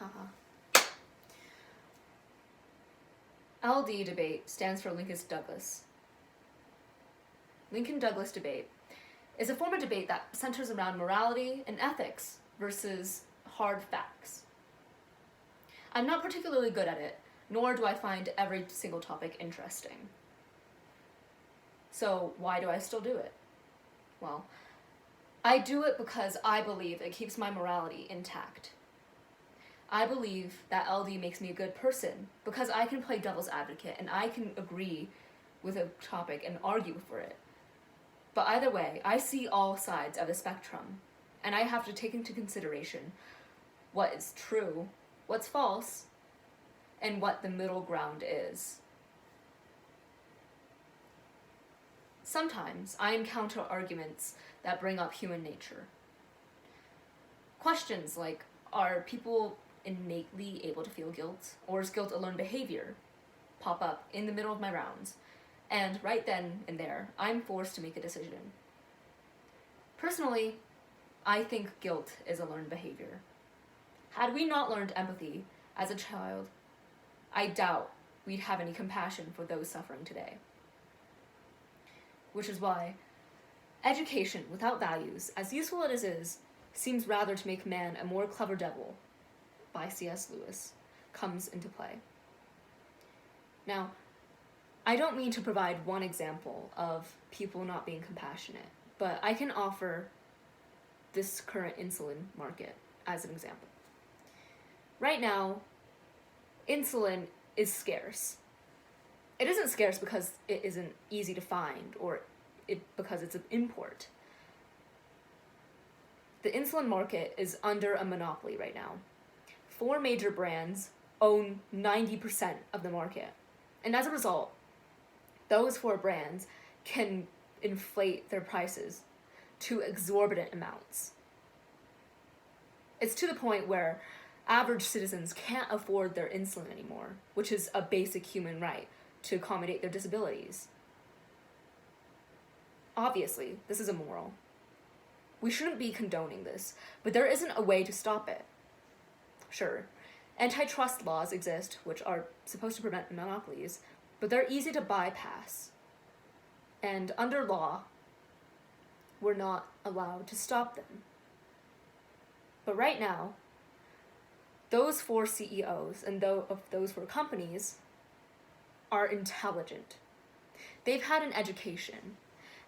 Haha. LD debate stands for Lincoln-Douglas. Lincoln-Douglas debate is a form of debate that centers around morality and ethics versus hard facts. I'm not particularly good at it, nor do I find every single topic interesting. So why do I still do it? Well, I do it because I believe it keeps my morality intact. I believe that LD makes me a good person because I can play devil's advocate and I can agree with a topic and argue for it. But either way, I see all sides of the spectrum, and I have to take into consideration what is true, what's false, and what the middle ground is. Sometimes I encounter arguments that bring up human nature. Questions like, are people innately able to feel guilt, or is guilt a learned behavior, pop up in the middle of my rounds, and right then and there, I'm forced to make a decision. Personally, I think guilt is a learned behavior. Had we not learned empathy as a child, I doubt we'd have any compassion for those suffering today. Which is why education without values, as useful as it is, seems rather to make man a more clever devil, by C.S. Lewis, comes into play. Now, I don't mean to provide one example of people not being compassionate, but I can offer this current insulin market as an example. Right now, insulin is scarce. It isn't scarce because it isn't easy to find or because it's an import. The insulin market is under a monopoly right now. 4 major brands own 90% of the market. And as a result, those 4 brands can inflate their prices to exorbitant amounts. It's to the point where average citizens can't afford their insulin anymore, which is a basic human right to accommodate their disabilities. Obviously, this is immoral. We shouldn't be condoning this, but there isn't a way to stop it. Sure, antitrust laws exist, which are supposed to prevent monopolies, but they're easy to bypass. And under law, we're not allowed to stop them. But right now, those 4 CEOs and of those 4 companies are intelligent. They've had an education,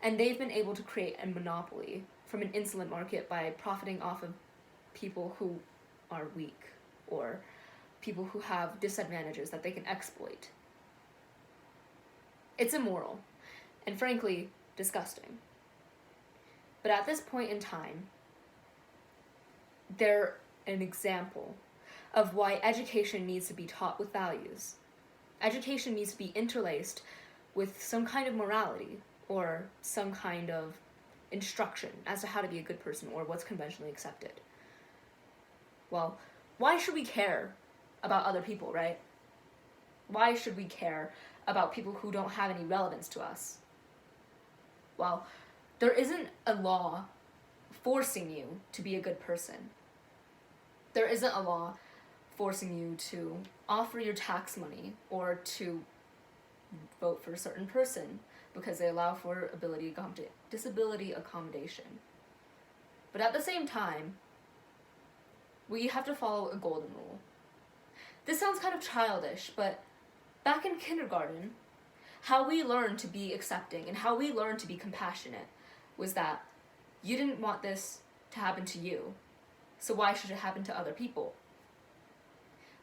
and they've been able to create a monopoly from an insulin market by profiting off of people who are weak or people who have disadvantages that they can exploit. It's immoral and frankly disgusting. But at this point in time, they're an example of why education needs to be taught with values. Education needs to be interlaced with some kind of morality or some kind of instruction as to how to be a good person or what's conventionally accepted. Well, why should we care about other people, right? Why should we care about people who don't have any relevance to us? Well, there isn't a law forcing you to be a good person. There isn't a law forcing you to offer your tax money or to vote for a certain person because they allow for disability accommodation. But at the same time, we have to follow a golden rule. This sounds kind of childish, but back in kindergarten, how we learned to be accepting and how we learned to be compassionate was that you didn't want this to happen to you, so why should it happen to other people?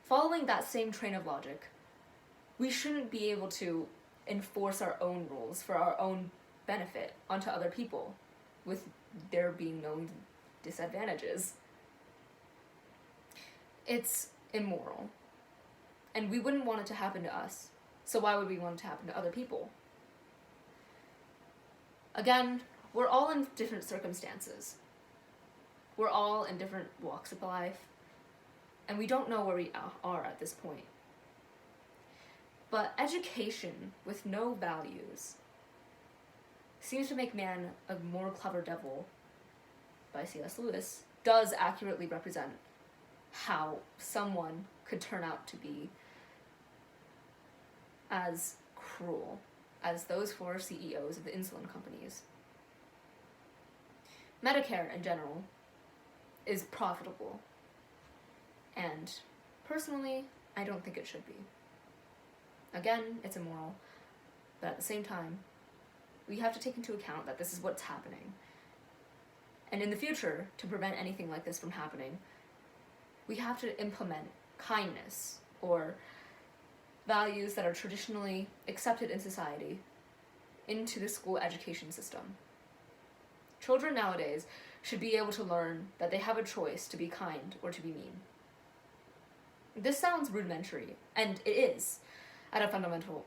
Following that same train of logic, we shouldn't be able to enforce our own rules for our own benefit onto other people, with there being no disadvantages. It's immoral, and we wouldn't want it to happen to us, so why would we want it to happen to other people? Again, we're all in different circumstances. We're all in different walks of life, and we don't know where we are at this point. But education with no values seems to make man a more clever devil, by C.S. Lewis, does accurately represent how someone could turn out to be as cruel as those four CEOs of the insulin companies. Medicare, in general, is profitable. And personally, I don't think it should be. Again, it's immoral, but at the same time, we have to take into account that this is what's happening. And in the future, to prevent anything like this from happening, we have to implement kindness, or values that are traditionally accepted in society, into the school education system. Children nowadays should be able to learn that they have a choice to be kind or to be mean. This sounds rudimentary, and it is, at a fundamental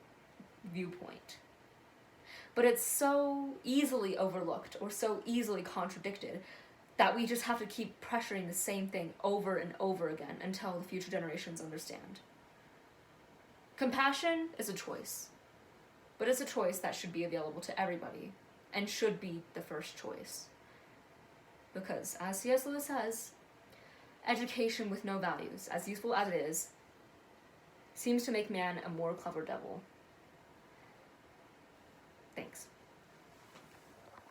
viewpoint. But it's so easily overlooked or so easily contradicted that we just have to keep pressuring the same thing over and over again until the future generations understand. Compassion is a choice, but it's a choice that should be available to everybody and should be the first choice. Because, as C.S. Lewis says, education with no values, as useful as it is, seems to make man a more clever devil.